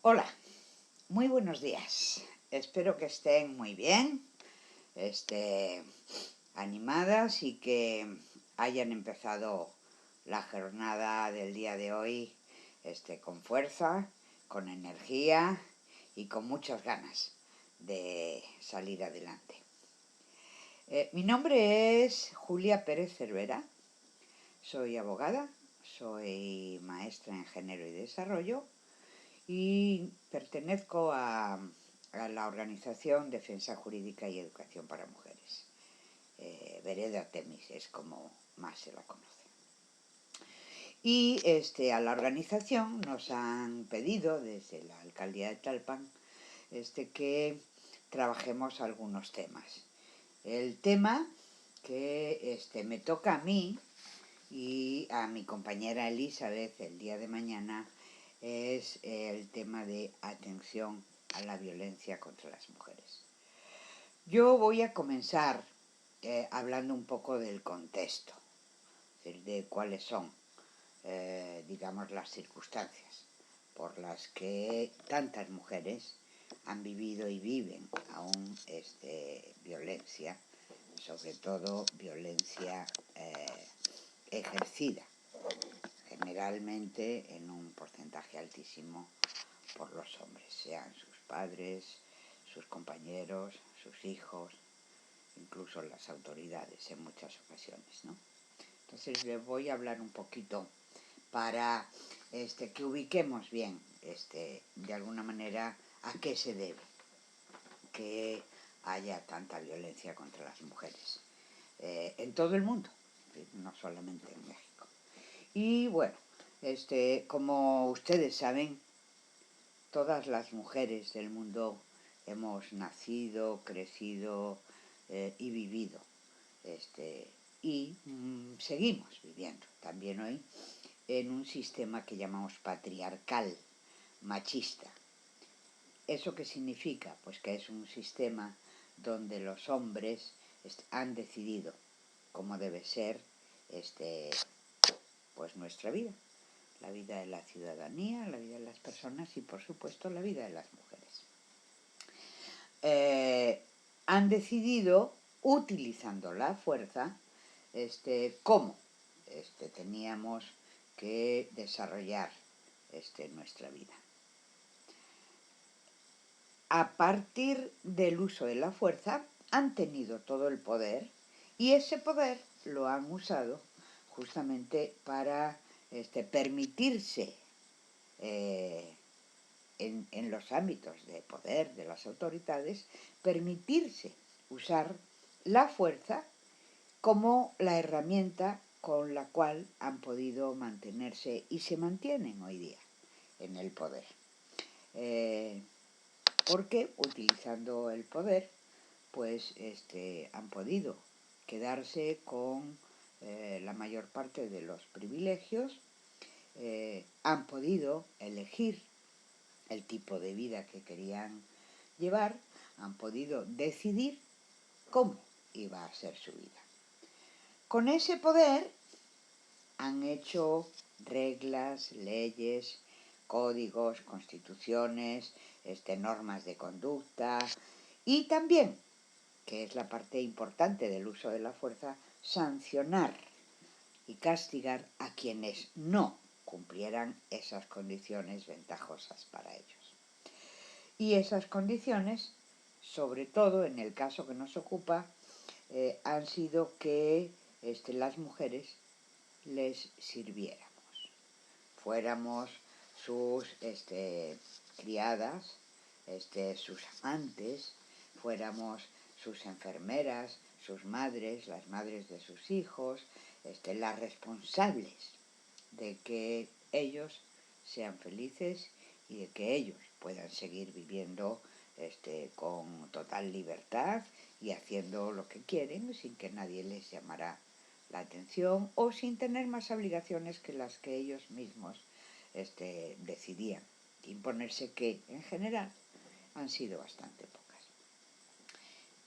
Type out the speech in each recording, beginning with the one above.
Hola, muy buenos días. Espero que estén muy bien, animadas y que hayan empezado la jornada del día de hoy con fuerza, con energía y con muchas ganas de salir adelante. Mi nombre es Julia Pérez Cervera, soy abogada, soy maestra en género y desarrollo y pertenezco a la organización Defensa Jurídica y Educación para Mujeres. Vereda Temis es como más se la conoce. Y a la organización nos han pedido desde la alcaldía de Tlalpan que trabajemos algunos temas. El tema que me toca a mí y a mi compañera Elizabeth el día de mañana es el tema de atención a la violencia contra las mujeres. Yo voy a comenzar hablando un poco del contexto, de cuáles son, digamos, las circunstancias por las que tantas mujeres han vivido y viven aún violencia, sobre todo violencia ejercida, generalmente en un porcentaje altísimo por los hombres, sean sus padres, sus compañeros, sus hijos, incluso las autoridades en muchas ocasiones, ¿no? Entonces les voy a hablar un poquito para que ubiquemos bien, de alguna manera, a qué se debe que haya tanta violencia contra las mujeres en todo el mundo, no solamente en México. Y bueno, como ustedes saben, todas las mujeres del mundo hemos nacido, crecido y vivido. Seguimos viviendo también hoy en un sistema que llamamos patriarcal, machista. ¿Eso qué significa? Pues que es un sistema donde los hombres han decidido cómo debe ser pues nuestra vida, la vida de la ciudadanía, la vida de las personas y por supuesto la vida de las mujeres. Han decidido, utilizando la fuerza, cómo teníamos que desarrollar nuestra vida. A partir del uso de la fuerza han tenido todo el poder y ese poder lo han usado justamente para permitirse en los ámbitos de poder de las autoridades, permitirse usar la fuerza como la herramienta con la cual han podido mantenerse y se mantienen hoy día en el poder. Porque utilizando el poder, pues han podido quedarse con la mayor parte de los privilegios, han podido elegir el tipo de vida que querían llevar, han podido decidir cómo iba a ser su vida. Con ese poder han hecho reglas, leyes, códigos, constituciones, normas de conducta y también, que es la parte importante del uso de la fuerza, sancionar y castigar a quienes no cumplieran esas condiciones ventajosas para ellos. Y esas condiciones, sobre todo en el caso que nos ocupa, han sido que las mujeres les sirviéramos, fuéramos sus criadas, sus amantes, fuéramos sus enfermeras, sus madres, las madres de sus hijos, las responsables de que ellos sean felices y de que ellos puedan seguir viviendo con total libertad y haciendo lo que quieren sin que nadie les llamara la atención o sin tener más obligaciones que las que ellos mismos decidían imponerse, que en general han sido bastante pocas.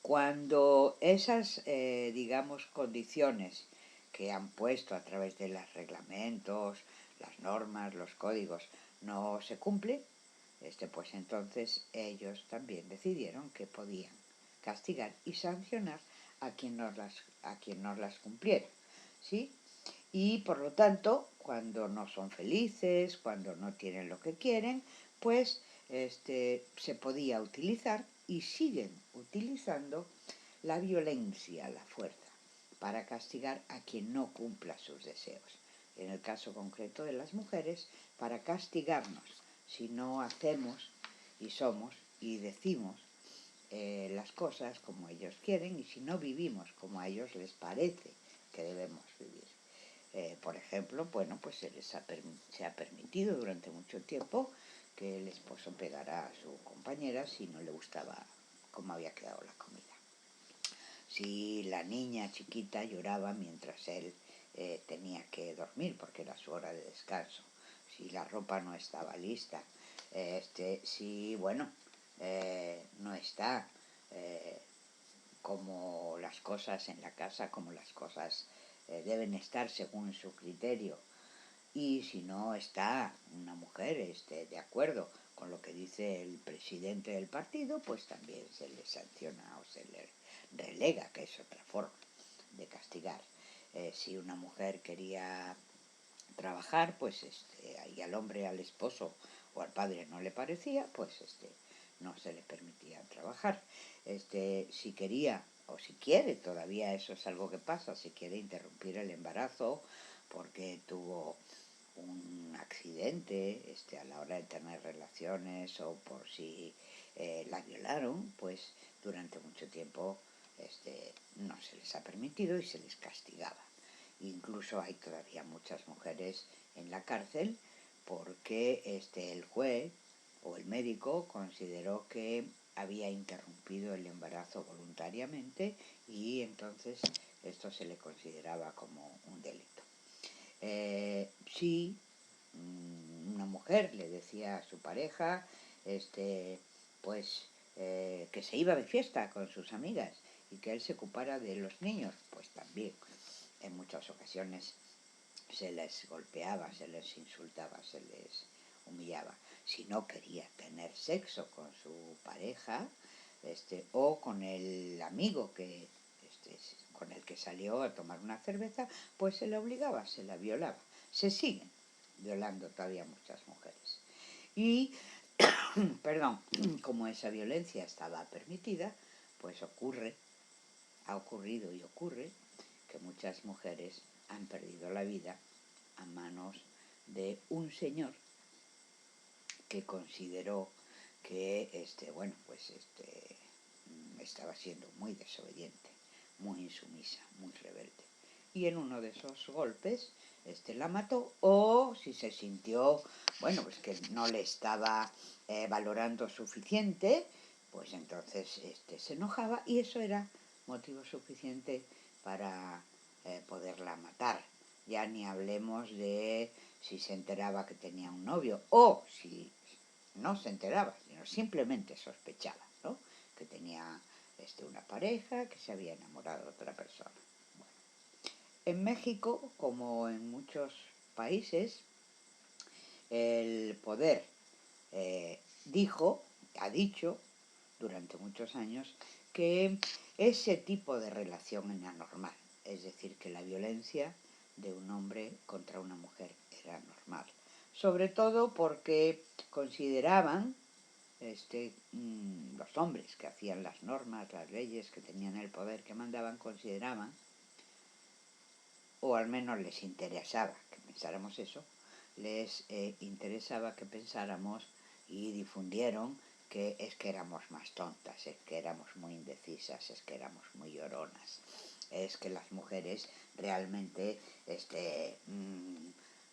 Cuando esas, digamos, condiciones que han puesto a través de los reglamentos, las normas, los códigos, no se cumplen, pues entonces ellos también decidieron que podían castigar y sancionar a quien no las cumpliera, ¿sí? Y por lo tanto, cuando no son felices, cuando no tienen lo que quieren, pues se podía utilizar y siguen utilizando la violencia, la fuerza, para castigar a quien no cumpla sus deseos. En el caso concreto de las mujeres, para castigarnos si no hacemos y somos y decimos las cosas como ellos quieren y si no vivimos como a ellos les parece que debemos vivir. Por ejemplo, bueno, pues se ha permitido durante mucho tiempo que el esposo pegara a su compañera si no le gustaba cómo había quedado la comida. Si la niña chiquita lloraba mientras él tenía que dormir porque era su hora de descanso, si la ropa no estaba lista, si, bueno, no está como las cosas en la casa, como las cosas deben estar según su criterio, y si no está una mujer de acuerdo con lo que dice el presidente del partido, pues también se le sanciona o se le relega, que es otra forma de castigar. Si una mujer quería trabajar, pues y al hombre, al esposo o al padre no le parecía, pues no se le permitía trabajar. Si quería o si quiere, todavía eso es algo que pasa, si quiere interrumpir el embarazo porque tuvo un accidente a la hora de tener relaciones o por si la violaron, pues durante mucho tiempo no se les ha permitido y se les castigaba. Incluso hay todavía muchas mujeres en la cárcel porque el juez o el médico consideró que había interrumpido el embarazo voluntariamente y entonces esto se le consideraba como un delito. Si una mujer le decía a su pareja pues que se iba de fiesta con sus amigas y que él se ocupara de los niños, pues también en muchas ocasiones se les golpeaba, se les insultaba, se les humillaba. Si no quería tener sexo con su pareja o con el amigo con el que salió a tomar una cerveza, pues se la obligaba, se la violaba. Se siguen violando todavía muchas mujeres. Y, perdón, como esa violencia estaba permitida, pues ha ocurrido y ocurre que muchas mujeres han perdido la vida a manos de un señor que consideró que estaba siendo muy desobediente, muy insumisa, muy rebelde. Y en uno de esos golpes la mató, o si se sintió, bueno, pues que no le estaba valorando suficiente, pues entonces se enojaba y eso era motivo suficiente para poderla matar. Ya ni hablemos de si se enteraba que tenía un novio o si no se enteraba, sino simplemente sospechaba, ¿no?, que tenía una pareja, que se había enamorado de otra persona. Bueno, en México, como en muchos países, el poder ha dicho durante muchos años que ese tipo de relación era normal, es decir, que la violencia de un hombre contra una mujer era normal, sobre todo porque consideraban los hombres que hacían las normas, las leyes, que tenían el poder, que mandaban, consideraban, o al menos les interesaba que pensáramos eso, les interesaba que pensáramos y difundieron que es que éramos más tontas, es que éramos muy indecisas, es que éramos muy lloronas, es que las mujeres realmente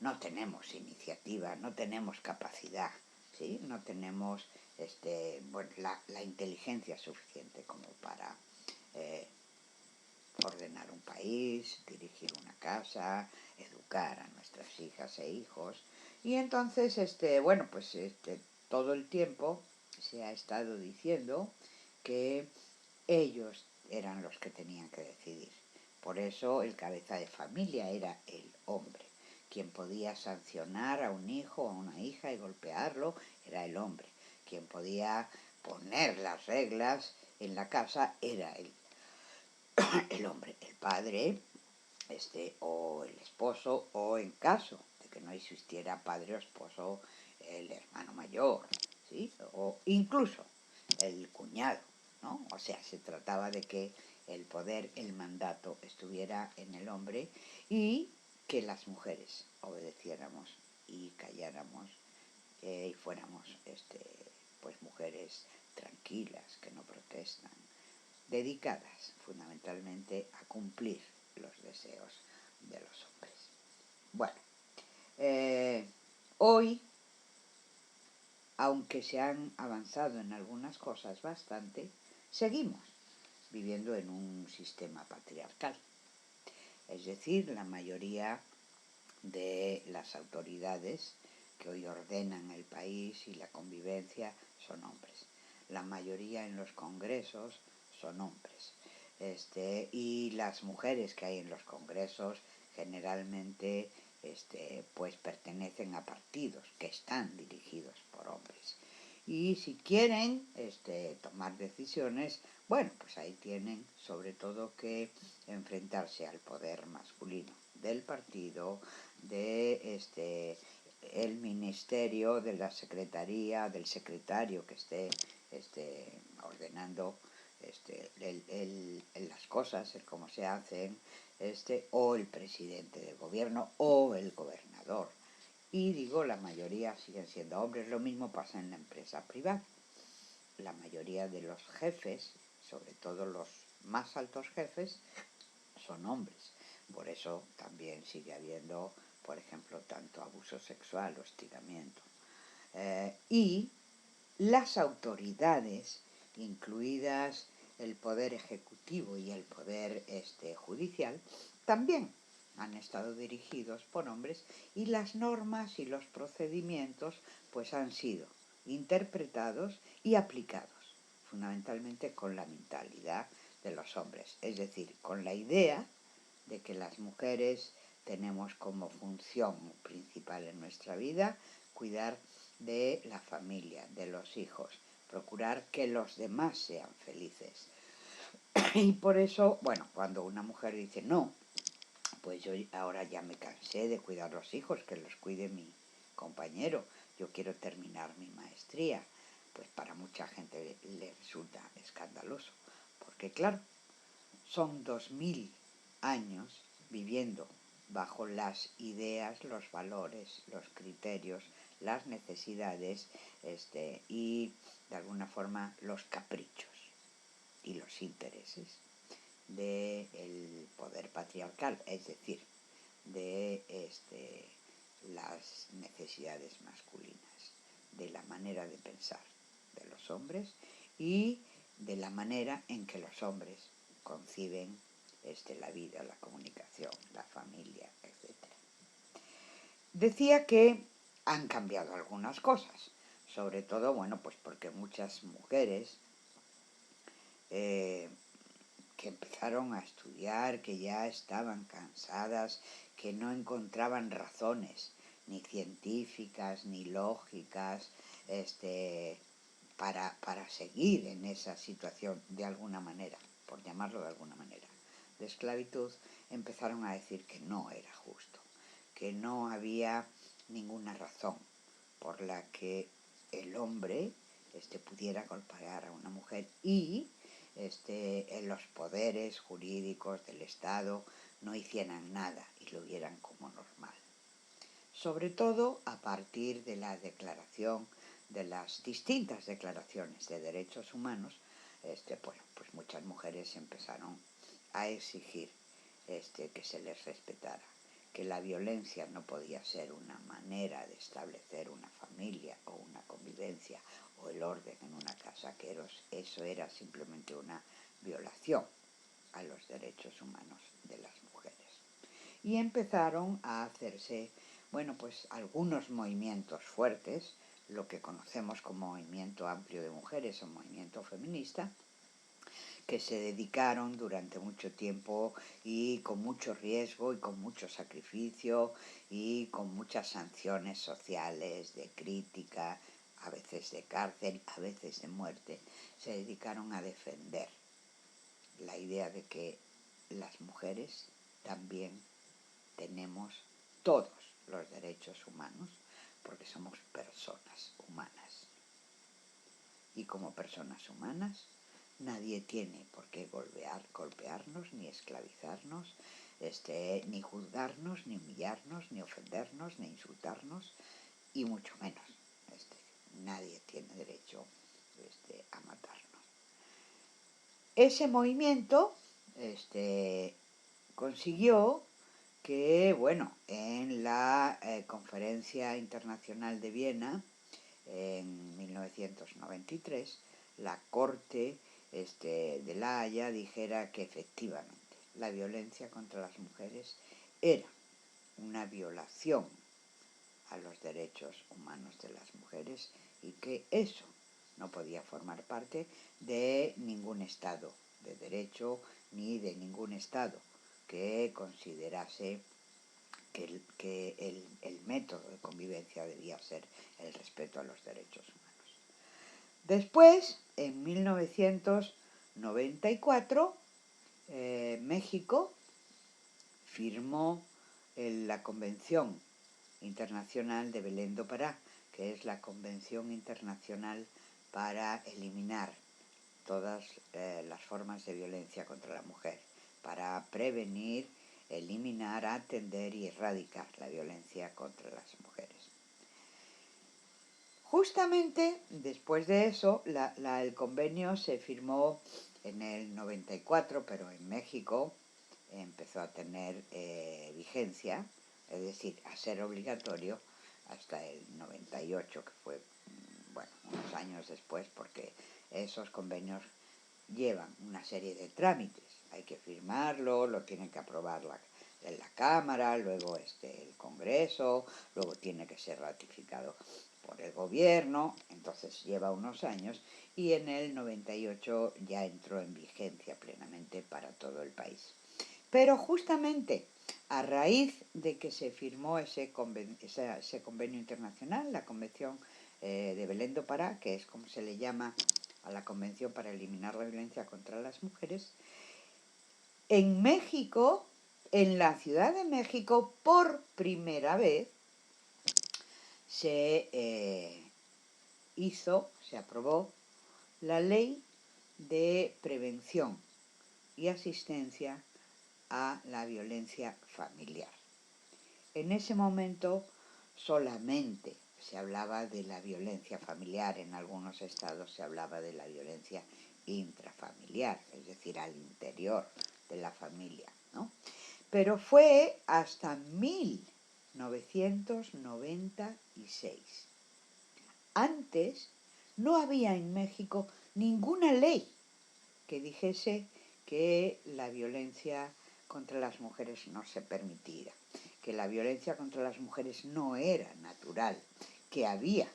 no tenemos iniciativa, no tenemos capacidad, ¿sí? No tenemos la inteligencia suficiente como para ordenar un país, dirigir una casa, educar a nuestras hijas e hijos. Y entonces, todo el tiempo se ha estado diciendo que ellos eran los que tenían que decidir. Por eso el cabeza de familia era el hombre. Quien podía sancionar a un hijo o a una hija y golpearlo era el hombre. quien podía poner las reglas en la casa era el hombre, el padre, o el esposo, o en caso de que no existiera padre o esposo, el hermano mayor, ¿sí? O incluso el cuñado, ¿no? O sea, se trataba de que el poder, el mandato estuviera en el hombre y que las mujeres obedeciéramos y calláramos y fuéramos pues mujeres tranquilas, que no protestan, dedicadas fundamentalmente a cumplir los deseos de los hombres. Bueno, hoy, aunque se han avanzado en algunas cosas bastante, seguimos viviendo en un sistema patriarcal. Es decir, la mayoría de las autoridades que hoy ordenan el país y la convivencia son hombres. La mayoría en los congresos son hombres. Y las mujeres que hay en los congresos generalmente pues pertenecen a partidos que están dirigidos por hombres. Y si quieren tomar decisiones, bueno, pues ahí tienen sobre todo que enfrentarse al poder masculino del partido, de el ministerio, de la secretaría, del secretario que esté ordenando las cosas, el cómo se hacen, o el presidente del gobierno o el gobernador. Y digo, la mayoría siguen siendo hombres. Lo mismo pasa en la empresa privada. La mayoría de los jefes, sobre todo los más altos jefes, son hombres. Por eso también sigue habiendo, por ejemplo, tanto abuso sexual, hostigamiento. Y las autoridades, incluidas el poder ejecutivo y el poder judicial, también han estado dirigidos por hombres y las normas y los procedimientos pues han sido interpretados y aplicados fundamentalmente con la mentalidad de los hombres, es decir, con la idea de que las mujeres tenemos como función principal en nuestra vida cuidar de la familia, de los hijos, procurar que los demás sean felices. Y por eso, bueno, cuando una mujer dice no, pues yo ahora ya me cansé de cuidar los hijos, que los cuide mi compañero, yo quiero terminar mi maestría, pues para mucha gente le resulta escandaloso, porque claro, son 2000 años viviendo bajo las ideas, los valores, los criterios, las necesidades y de alguna forma los caprichos y los intereses del poder patriarcal, es decir, de las necesidades masculinas, de la manera de pensar de los hombres y de la manera en que los hombres conciben la vida, la comunicación, la familia, etc. Decía que han cambiado algunas cosas, sobre todo, bueno, pues porque muchas mujeres que empezaron a estudiar, que ya estaban cansadas, que no encontraban razones, ni científicas, ni lógicas, para seguir en esa situación de alguna manera, por llamarlo de alguna manera, de esclavitud, empezaron a decir que no era justo, que no había ninguna razón por la que el hombre pudiera golpear a una mujer y en los poderes jurídicos del Estado no hicieran nada y lo vieran como normal. Sobre todo a partir de la declaración, de las distintas declaraciones de derechos humanos, pues muchas mujeres empezaron a exigir que se les respetara, que la violencia no podía ser una manera de establecer una familia o una convivencia o el orden en una casa, que eso era simplemente una violación a los derechos humanos de las mujeres. Y empezaron a hacerse, bueno, pues algunos movimientos fuertes, lo que conocemos como movimiento amplio de mujeres o movimiento feminista, que se dedicaron durante mucho tiempo y con mucho riesgo y con mucho sacrificio y con muchas sanciones sociales, de crítica, a veces de cárcel, a veces de muerte, se dedicaron a defender la idea de que las mujeres también tenemos todos los derechos humanos, porque somos personas humanas. Y como personas humanas, nadie tiene por qué golpearnos, ni esclavizarnos, ni juzgarnos, ni humillarnos, ni ofendernos, ni insultarnos, y mucho menos. Nadie tiene derecho a matarnos. Ese movimiento consiguió que, en la Conferencia Internacional de Viena, en 1993, la Corte de La Haya dijera que efectivamente la violencia contra las mujeres era una violación a los derechos humanos de las mujeres y que eso no podía formar parte de ningún Estado de derecho ni de ningún Estado que considerase que el método de convivencia debía ser el respeto a los derechos humanos. Después, en 1994, México firmó la Convención Internacional de Belén do Pará, que es la Convención Internacional para eliminar todas las formas de violencia contra la mujer, para prevenir, eliminar, atender y erradicar la violencia contra las mujeres. Justamente después de eso, el convenio se firmó en el 94, pero en México empezó a tener vigencia, es decir, a ser obligatorio hasta el 98, que fue, unos años después, porque esos convenios llevan una serie de trámites. Hay que firmarlo, lo tiene que aprobar la Cámara, luego el Congreso, luego tiene que ser ratificado por el gobierno, entonces lleva unos años, y en el 98 ya entró en vigencia plenamente para todo el país. Pero justamente a raíz de que se firmó ese convenio internacional, la Convención de Belén do Pará, que es como se le llama a la Convención para eliminar la violencia contra las mujeres, en México, en la Ciudad de México, por primera vez, se aprobó la Ley de Prevención y Asistencia a la Violencia Familiar. En ese momento solamente se hablaba de la violencia familiar, en algunos estados se hablaba de la violencia intrafamiliar, es decir, al interior de la familia, ¿no? Pero fue hasta 1996. Antes no había en México ninguna ley que dijese que la violencia contra las mujeres no se permitiera, que la violencia contra las mujeres no era natural, que había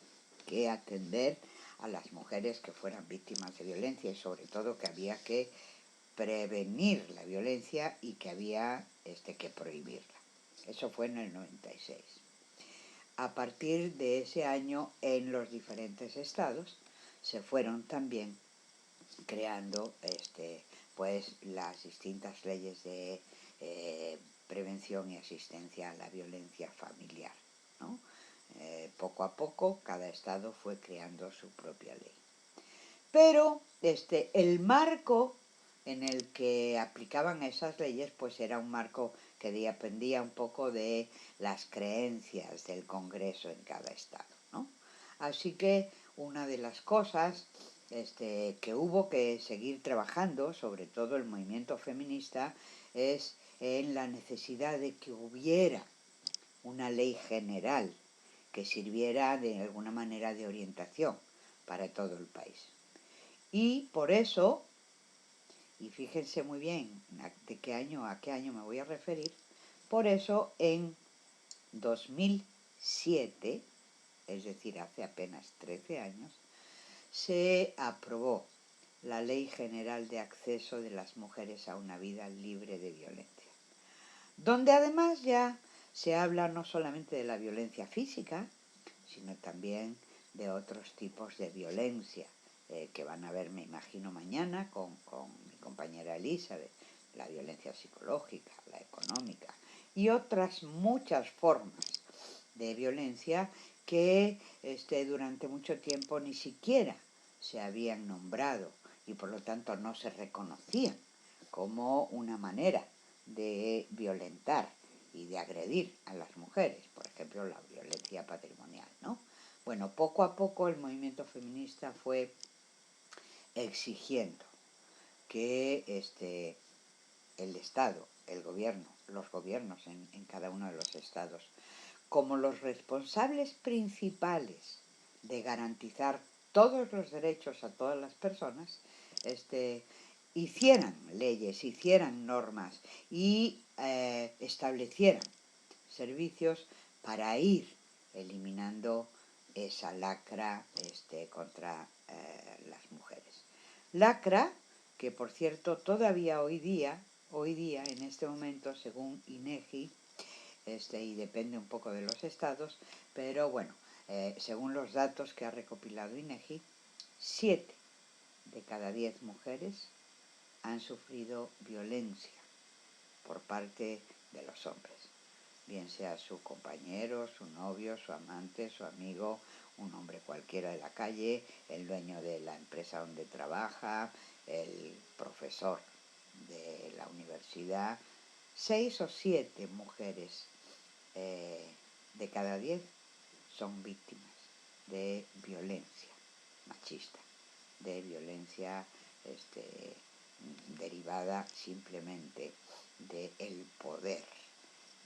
que atender a las mujeres que fueran víctimas de violencia y sobre todo que había que prevenir la violencia y que había que prohibirla. Eso fue en el 96. A partir de ese año, en los diferentes estados se fueron también creando las distintas leyes de prevención y asistencia a la violencia familiar, ¿no? Poco a poco cada estado fue creando su propia ley. Pero el marco en el que aplicaban esas leyes pues era un marco que dependía un poco de las creencias del Congreso en cada estado, ¿no? Así que una de las cosas que hubo que seguir trabajando, sobre todo el movimiento feminista, es en la necesidad de que hubiera una ley general que sirviera de alguna manera de orientación para todo el país. Y por eso, y fíjense muy bien a qué año me voy a referir, por eso en 2007, es decir, hace apenas 13 años, se aprobó la Ley General de Acceso de las Mujeres a una Vida Libre de Violencia, donde además ya se habla no solamente de la violencia física, sino también de otros tipos de violencia que van a ver, me imagino, mañana con mi compañera Elizabeth, la violencia psicológica, la económica y otras muchas formas de violencia que durante mucho tiempo ni siquiera se habían nombrado y por lo tanto no se reconocían como una manera de violentar y de agredir a las mujeres, por ejemplo la violencia patrimonial, ¿no? Bueno, poco a poco el movimiento feminista fue exigiendo que el Estado, el gobierno, los gobiernos en cada uno de los estados, como los responsables principales de garantizar todos los derechos a todas las personas, hicieran leyes, hicieran normas y establecieran servicios para ir eliminando esa lacra contra las mujeres. Lacra que, por cierto, todavía hoy día, en este momento, según INEGI, y depende un poco de los estados, pero bueno, según los datos que ha recopilado INEGI, 7 de cada 10 mujeres han sufrido violencia por parte de los hombres, bien sea su compañero, su novio, su amante, su amigo, un hombre cualquiera de la calle, el dueño de la empresa donde trabaja, el profesor de la universidad. 6 o 7 mujeres de cada 10 son víctimas de violencia machista, de violencia derivada simplemente del poder,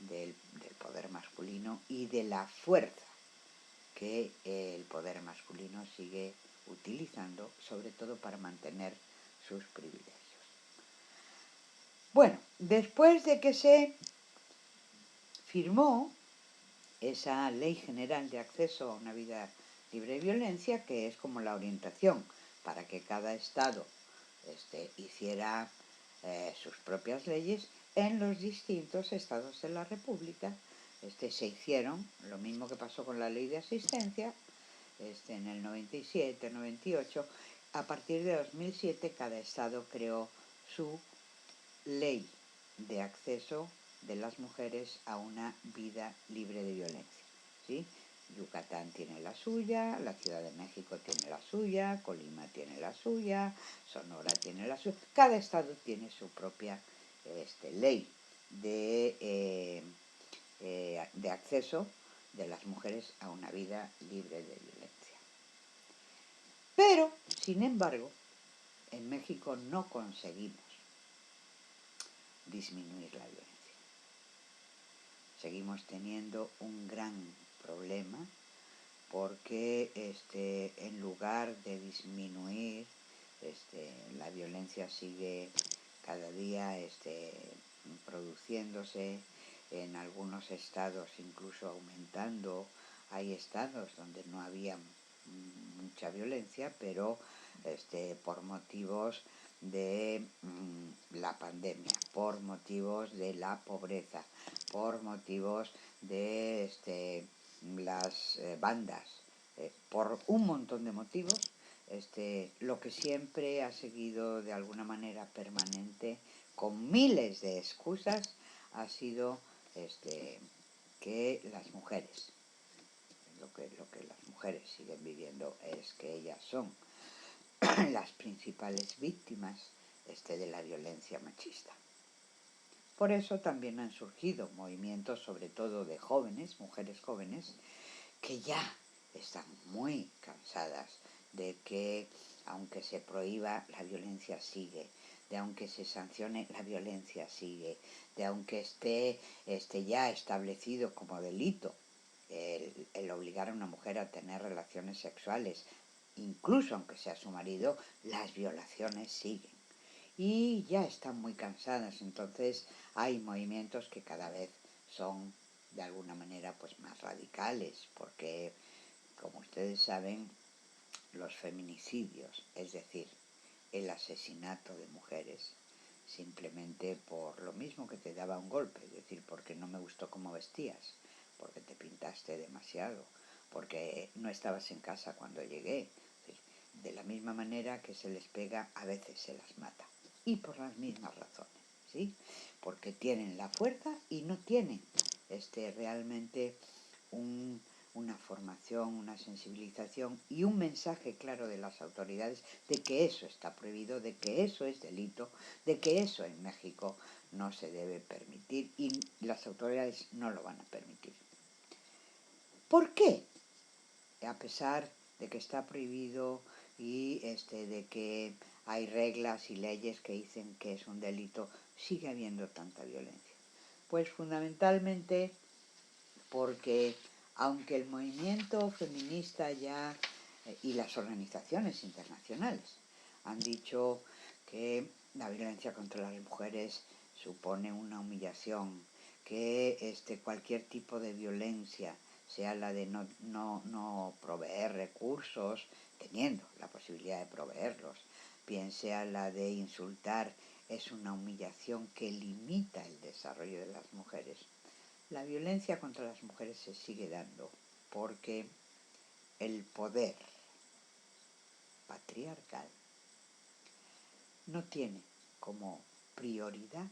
del poder masculino y de la fuerza que el poder masculino sigue utilizando, sobre todo para mantener sus privilegios. Bueno, después de que se firmó esa Ley General de Acceso a una Vida Libre de Violencia, que es como la orientación para que cada estado hiciera sus propias leyes, en los distintos estados de la República se hicieron, lo mismo que pasó con la Ley de Asistencia, en el 97, 98, a partir de 2007 cada estado creó su ley de acceso de las mujeres a una vida libre de violencia, ¿sí? Yucatán tiene la suya, la Ciudad de México tiene la suya, Colima tiene la suya, Sonora tiene la suya. Cada estado tiene su propia ley de acceso de las mujeres a una vida libre de violencia. Pero, sin embargo, en México no conseguimos disminuir la violencia. Seguimos teniendo un gran problema porque en lugar de disminuir, la violencia sigue cada día produciéndose, en algunos estados incluso aumentando. Hay estados donde no había mucha violencia, pero por motivos de la pandemia, por motivos de la pobreza, por motivos de las bandas, por un montón de motivos, lo que siempre ha seguido de alguna manera permanente, con miles de excusas, ha sido que las mujeres, lo que las mujeres siguen viviendo es que ellas son las principales víctimas de la violencia machista. Por eso también han surgido movimientos, sobre todo de jóvenes, mujeres jóvenes, que ya están muy cansadas de que, aunque se prohíba, la violencia sigue, de aunque se sancione, la violencia sigue, de aunque esté ya establecido como delito el obligar a una mujer a tener relaciones sexuales, incluso aunque sea su marido, las violaciones siguen. Y ya están muy cansadas, entonces hay movimientos que cada vez son de alguna manera pues más radicales, porque como ustedes saben, los feminicidios, es decir, el asesinato de mujeres simplemente por lo mismo que te daba un golpe, es decir, porque no me gustó cómo vestías, porque te pintaste demasiado, porque no estabas en casa cuando llegué. De la misma manera que se les pega, a veces se las mata. Y por las mismas razones, ¿sí? Porque tienen la fuerza y no tienen realmente una formación, una sensibilización y un mensaje claro de las autoridades de que eso está prohibido, de que eso es delito, de que eso en México no se debe permitir y las autoridades no lo van a permitir. ¿Por qué? A pesar de que está prohibido y de que hay reglas y leyes que dicen que es un delito, sigue habiendo tanta violencia. Pues fundamentalmente porque aunque el movimiento feminista ya y las organizaciones internacionales han dicho que la violencia contra las mujeres supone una humillación, que cualquier tipo de violencia, sea la de no proveer recursos, teniendo la posibilidad de proveerlos, bien sea la de insultar, es una humillación que limita el desarrollo de las mujeres. La violencia contra las mujeres se sigue dando porque el poder patriarcal no tiene como prioridad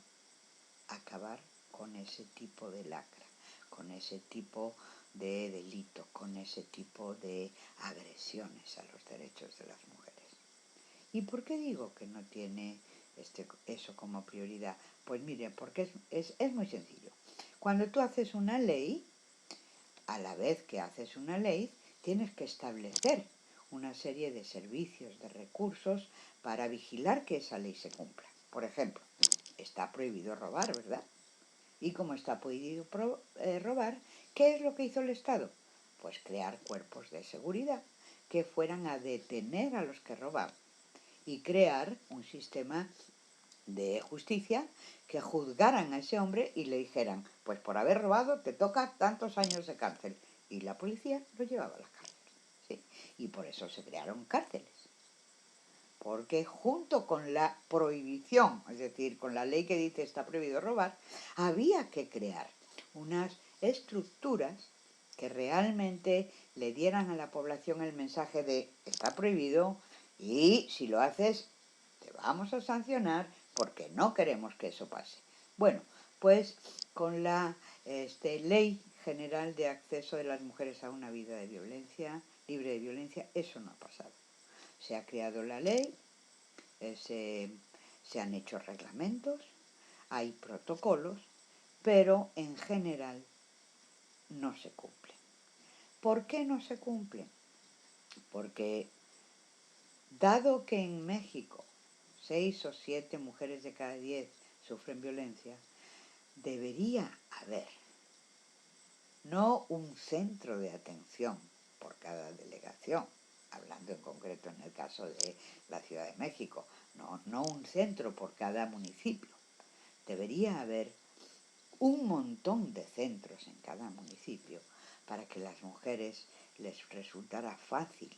acabar con ese tipo de lacra, con ese tipo de delitos, con ese tipo de agresiones a los derechos de las mujeres. ¿Y por qué digo que no tiene eso como prioridad? Pues mire, porque es muy sencillo. Cuando tú haces una ley, a la vez que haces una ley, tienes que establecer una serie de servicios, de recursos para vigilar que esa ley se cumpla. Por ejemplo, está prohibido robar, ¿verdad? Y como está prohibido robar, ¿qué es lo que hizo el Estado? Pues crear cuerpos de seguridad que fueran a detener a los que robaban y crear un sistema de justicia que juzgaran a ese hombre y le dijeran, pues por haber robado te toca tantos años de cárcel. Y la policía lo llevaba a la cárcel. ¿Sí? Y por eso se crearon cárceles. Porque junto con la prohibición, es decir, con la ley que dice está prohibido robar, había que crear unas estructuras que realmente le dieran a la población el mensaje de está prohibido y si lo haces te vamos a sancionar porque no queremos que eso pase. Bueno, pues con la Ley General de Acceso de las Mujeres a una Vida de Violencia, libre de violencia, eso no ha pasado. Se ha creado la ley, se han hecho reglamentos, hay protocolos, pero en general no se cumplen. ¿Por qué no se cumplen? Porque dado que en México 6 o 7 mujeres de cada 10 sufren violencia, debería haber no un centro de atención por cada delegación, hablando en concreto en el caso de la Ciudad de México, no un centro por cada municipio. Debería haber un montón de centros en cada municipio para que las mujeres les resultara fácil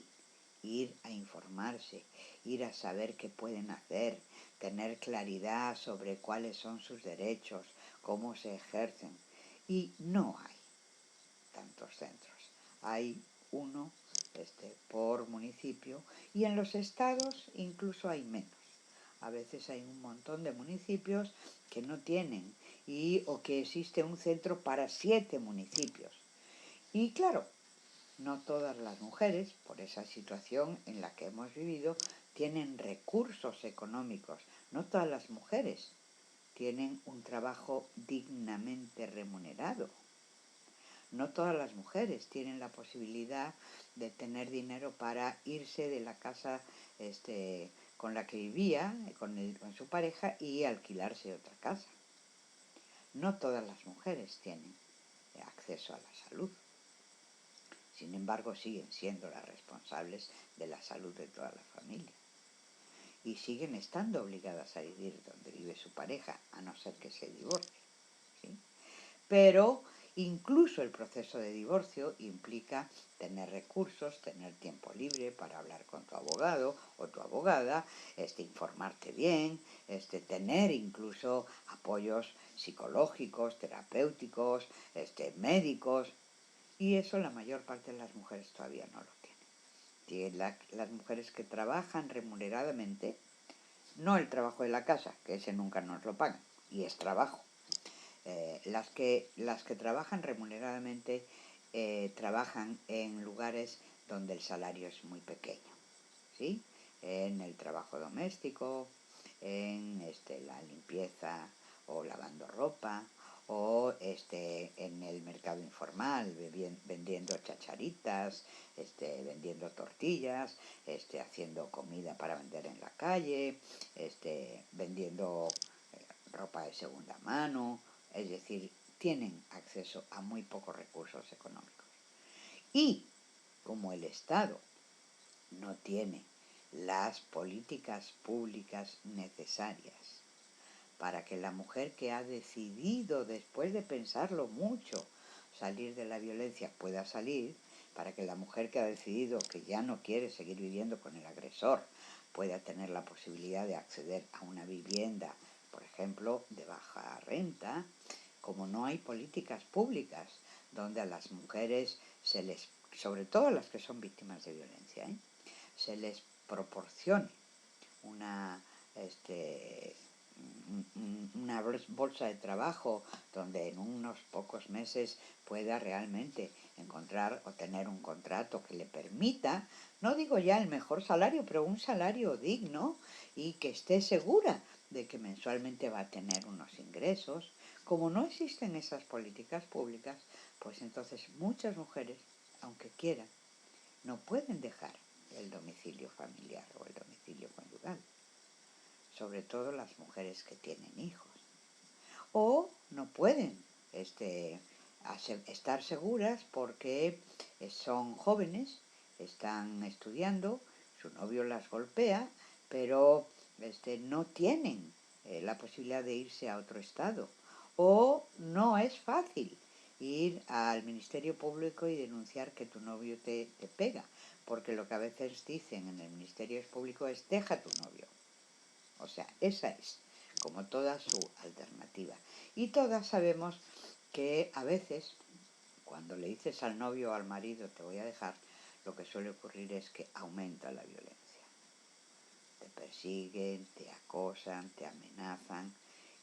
ir a informarse, ir a saber qué pueden hacer, tener claridad sobre cuáles son sus derechos, cómo se ejercen. Y no hay tantos centros. Hay uno por municipio y en los estados incluso hay menos. A veces hay un montón de municipios que no tienen o que existe un centro para 7 municipios. Y claro, no todas las mujeres, por esa situación en la que hemos vivido, tienen recursos económicos. No todas las mujeres tienen un trabajo dignamente remunerado. No todas las mujeres tienen la posibilidad de tener dinero para irse de la casa con la que vivía, con su pareja, y alquilarse otra casa. No todas las mujeres tienen acceso a la salud. Sin embargo, siguen siendo las responsables de la salud de toda la familia. Y siguen estando obligadas a vivir donde vive su pareja, a no ser que se divorcie. ¿Sí? Pero incluso el proceso de divorcio implica tener recursos, tener tiempo libre para hablar con tu abogado o tu abogada, informarte bien, tener incluso apoyos psicológicos, terapéuticos, médicos. Y eso la mayor parte de las mujeres todavía no lo tienen. Las mujeres que trabajan remuneradamente, no el trabajo de la casa, que ese nunca nos lo pagan, y es trabajo. Las que trabajan remuneradamente trabajan en lugares donde el salario es muy pequeño, ¿sí? En el trabajo doméstico, en la limpieza o lavando ropa, o en el mercado informal, vendiendo chacharitas, vendiendo tortillas, haciendo comida para vender en la calle, vendiendo ropa de segunda mano, es decir, tienen acceso a muy pocos recursos económicos. Y como el Estado no tiene las políticas públicas necesarias para que la mujer que ha decidido, después de pensarlo mucho, salir de la violencia pueda salir, para que la mujer que ha decidido que ya no quiere seguir viviendo con el agresor pueda tener la posibilidad de acceder a una vivienda, por ejemplo, de baja renta, como no hay políticas públicas donde a las mujeres se les, sobre todo a las que son víctimas de violencia, se les proporcione una, una bolsa de trabajo donde en unos pocos meses pueda realmente encontrar o tener un contrato que le permita, no digo ya el mejor salario, pero un salario digno y que esté segura de que mensualmente va a tener unos ingresos. Como no existen esas políticas públicas, pues entonces muchas mujeres, aunque quieran, no pueden dejar el domicilio familiar o el domicilio conyugal, sobre todo las mujeres que tienen hijos. O no pueden estar seguras porque son jóvenes, están estudiando, su novio las golpea, pero no tienen la posibilidad de irse a otro estado. O no es fácil ir al Ministerio Público y denunciar que tu novio te pega, porque lo que a veces dicen en el Ministerio Público es deja a tu novio. O sea, esa es como toda su alternativa. Y todas sabemos que a veces, cuando le dices al novio o al marido te voy a dejar, lo que suele ocurrir es que aumenta la violencia. Te persiguen, te acosan, te amenazan.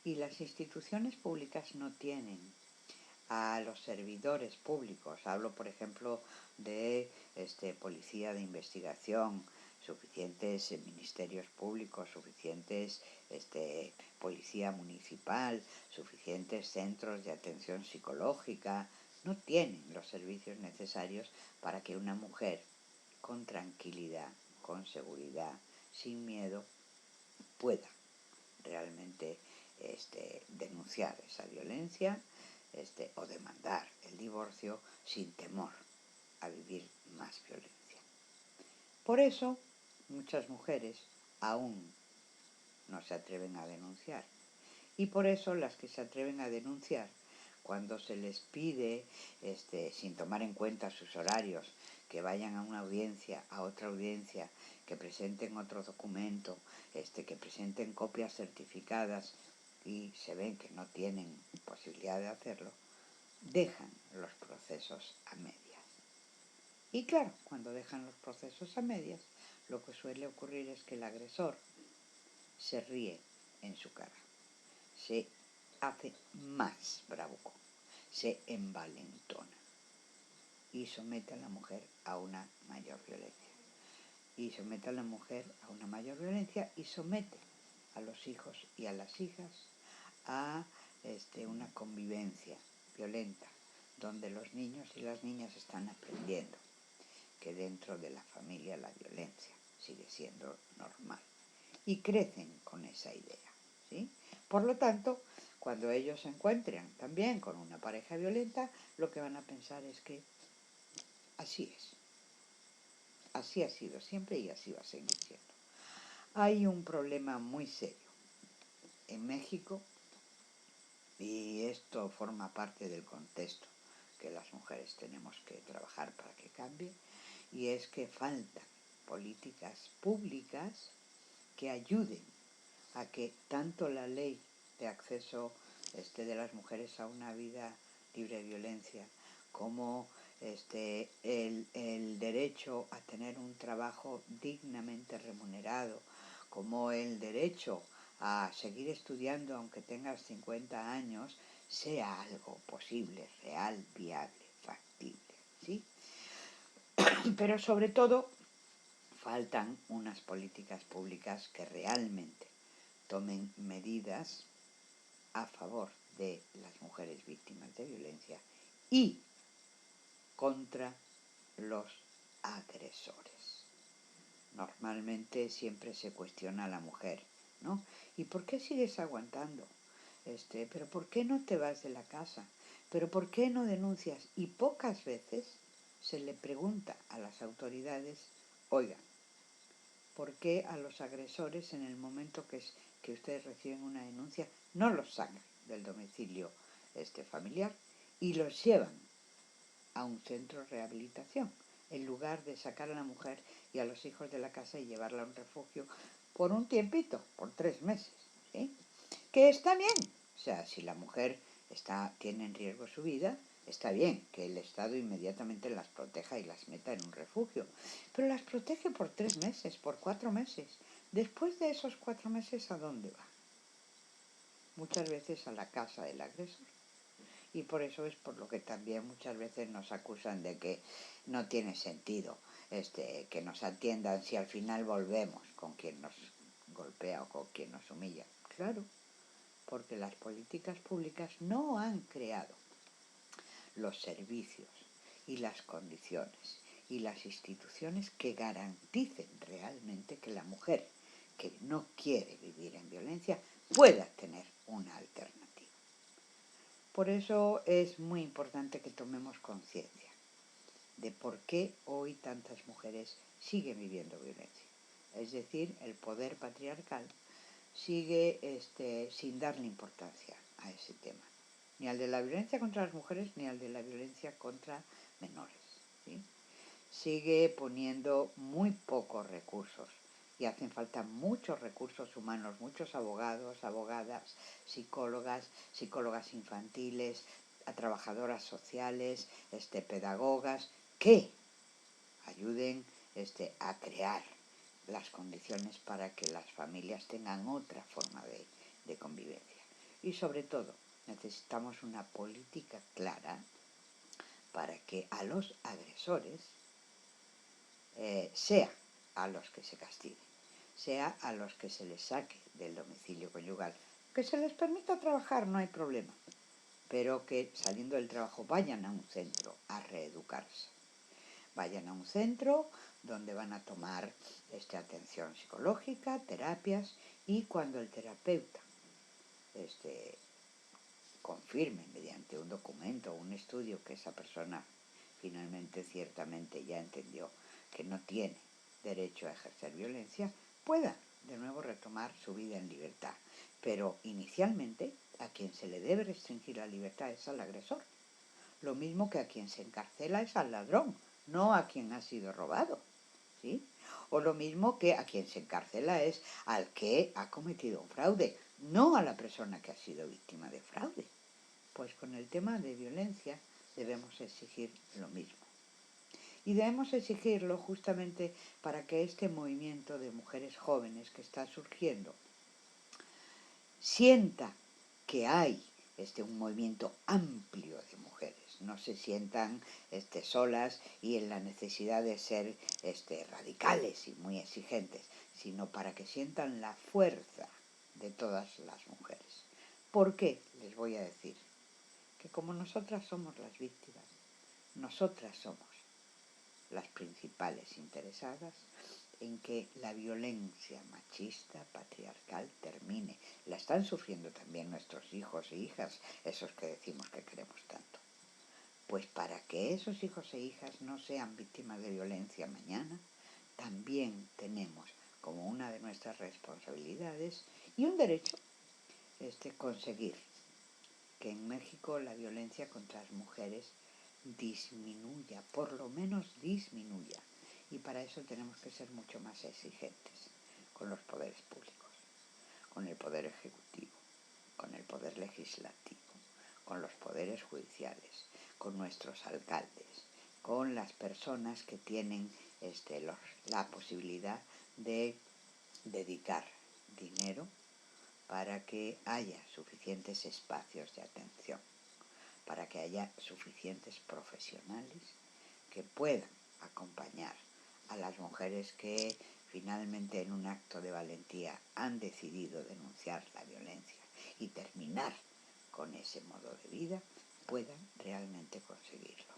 Y las instituciones públicas no tienen a los servidores públicos. Hablo, por ejemplo, de policía de investigación, suficientes ministerios públicos, suficientes policía municipal, suficientes centros de atención psicológica. No tienen los servicios necesarios para que una mujer con tranquilidad, con seguridad, sin miedo, pueda realmente denunciar esa violencia o demandar el divorcio sin temor a vivir más violencia. Por eso, muchas mujeres aún no se atreven a denunciar. Y por eso las que se atreven a denunciar, cuando se les pide, sin tomar en cuenta sus horarios, que vayan a una audiencia, a otra audiencia, que presenten otro documento, que presenten copias certificadas y se ven que no tienen posibilidad de hacerlo, dejan los procesos a medias. Y claro, cuando dejan los procesos a medias, lo que suele ocurrir es que el agresor se ríe en su cara, se hace más bravuco, se envalentona y somete a la mujer a una mayor violencia. Y somete a la mujer a una mayor violencia y somete a los hijos y a las hijas a una convivencia violenta, donde los niños y las niñas están aprendiendo que dentro de la familia la violencia sigue siendo normal y crecen con esa idea, ¿sí? Por lo tanto, cuando ellos se encuentren también con una pareja violenta, lo que van a pensar es que así es, así ha sido siempre y así va a seguir siendo. Hay un problema muy serio en México y esto forma parte del contexto que las mujeres tenemos que trabajar para que cambie, y es que faltan políticas públicas que ayuden a que tanto la ley de acceso de las mujeres a una vida libre de violencia como el derecho a tener un trabajo dignamente remunerado, como el derecho a seguir estudiando aunque tengas 50 años, sea algo posible, real, viable, factible, ¿sí? Pero sobre todo faltan unas políticas públicas que realmente tomen medidas a favor de las mujeres víctimas de violencia y contra los agresores. Normalmente siempre se cuestiona a la mujer, ¿no? ¿Y por qué sigues aguantando? ¿Pero por qué no te vas de la casa? ¿Pero por qué no denuncias? Y pocas veces se le pregunta a las autoridades, oigan, ¿por qué a los agresores en el momento que ustedes reciben una denuncia no los sacan del domicilio familiar y los llevan a un centro de rehabilitación, en lugar de sacar a la mujer y a los hijos de la casa y llevarla a un refugio por un tiempito, por 3 meses, ¿sí? Que está bien, o sea, si la mujer tiene en riesgo su vida, está bien que el Estado inmediatamente las proteja y las meta en un refugio, pero las protege por 3 meses, por 4 meses. Después de esos 4 meses, ¿a dónde va? Muchas veces a la casa del agresor. Y por eso es por lo que también muchas veces nos acusan de que no tiene sentido que nos atiendan si al final volvemos con quien nos golpea o con quien nos humilla. Claro, porque las políticas públicas no han creado los servicios y las condiciones y las instituciones que garanticen realmente que la mujer que no quiere vivir en violencia pueda tener una alternativa. Por eso es muy importante que tomemos conciencia de por qué hoy tantas mujeres siguen viviendo violencia. Es decir, el poder patriarcal sigue sin darle importancia a ese tema, ni al de la violencia contra las mujeres ni al de la violencia contra menores, ¿sí? Sigue poniendo muy pocos recursos y hacen falta muchos recursos humanos, muchos abogados, abogadas, psicólogas infantiles, a trabajadoras sociales, pedagogas, que ayuden a crear las condiciones para que las familias tengan otra forma de convivencia. Y sobre todo, necesitamos una política clara para que a los agresores sea a los que se castigue, sea a los que se les saque del domicilio conyugal. Que se les permita trabajar, no hay problema, pero que saliendo del trabajo vayan a un centro a reeducarse. Vayan a un centro donde van a tomar atención psicológica, terapias, y cuando el terapeuta confirme mediante un documento o un estudio que esa persona finalmente ciertamente ya entendió que no tiene derecho a ejercer violencia, pueda de nuevo retomar su vida en libertad. Pero inicialmente a quien se le debe restringir la libertad es al agresor. Lo mismo que a quien se encarcela es al ladrón, no a quien ha sido robado, ¿sí? O lo mismo que a quien se encarcela es al que ha cometido un fraude, no a la persona que ha sido víctima de fraude. Pues con el tema de violencia debemos exigir lo mismo. Y debemos exigirlo justamente para que este movimiento de mujeres jóvenes que está surgiendo sienta que hay un movimiento amplio de mujeres, no se sientan solas y en la necesidad de ser radicales y muy exigentes, sino para que sientan la fuerza de todas las mujeres. ¿Por qué? Les voy a decir que como nosotras somos las víctimas, nosotras somos las principales interesadas en que la violencia machista, patriarcal, termine. La están sufriendo también nuestros hijos e hijas, esos que decimos que queremos tanto. Pues para que esos hijos e hijas no sean víctimas de violencia mañana, también tenemos como una de nuestras responsabilidades y un derecho conseguir que en México la violencia contra las mujeres disminuya, por lo menos disminuya. Y para eso tenemos que ser mucho más exigentes con los poderes públicos, con el poder ejecutivo, con el poder legislativo, con los poderes judiciales, con nuestros alcaldes, con las personas que tienen la posibilidad de dedicar dinero para que haya suficientes espacios de atención, para que haya suficientes profesionales que puedan acompañar a las mujeres que finalmente en un acto de valentía han decidido denunciar la violencia y terminar con ese modo de vida, puedan realmente conseguirlo,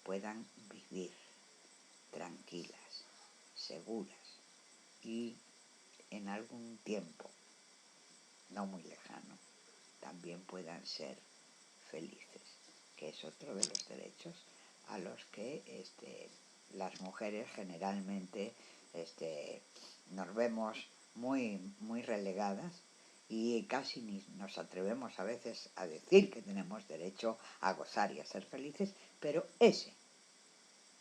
puedan vivir tranquilas, seguras y en algún tiempo, no muy lejano, también puedan ser felices, que es otro de los derechos a los que las mujeres generalmente nos vemos muy, muy relegadas y casi ni nos atrevemos a veces a decir que tenemos derecho a gozar y a ser felices, pero ese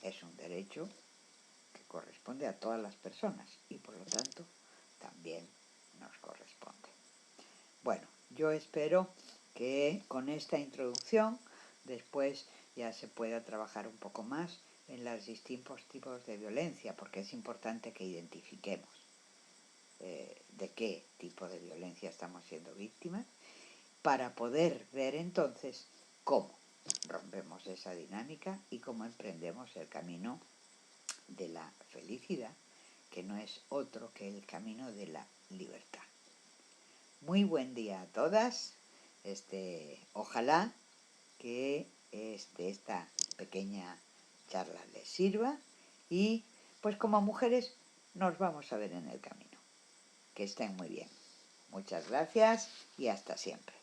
es un derecho que corresponde a todas las personas y por lo tanto también nos corresponde. Bueno, yo espero que con esta introducción después ya se pueda trabajar un poco más en los distintos tipos de violencia, porque es importante que identifiquemos de qué tipo de violencia estamos siendo víctimas, para poder ver entonces cómo rompemos esa dinámica y cómo emprendemos el camino de la felicidad, que no es otro que el camino de la libertad. Muy buen día a todas. Ojalá que esta pequeña charla les sirva y pues como mujeres nos vamos a ver en el camino. Que estén muy bien. Muchas gracias y hasta siempre.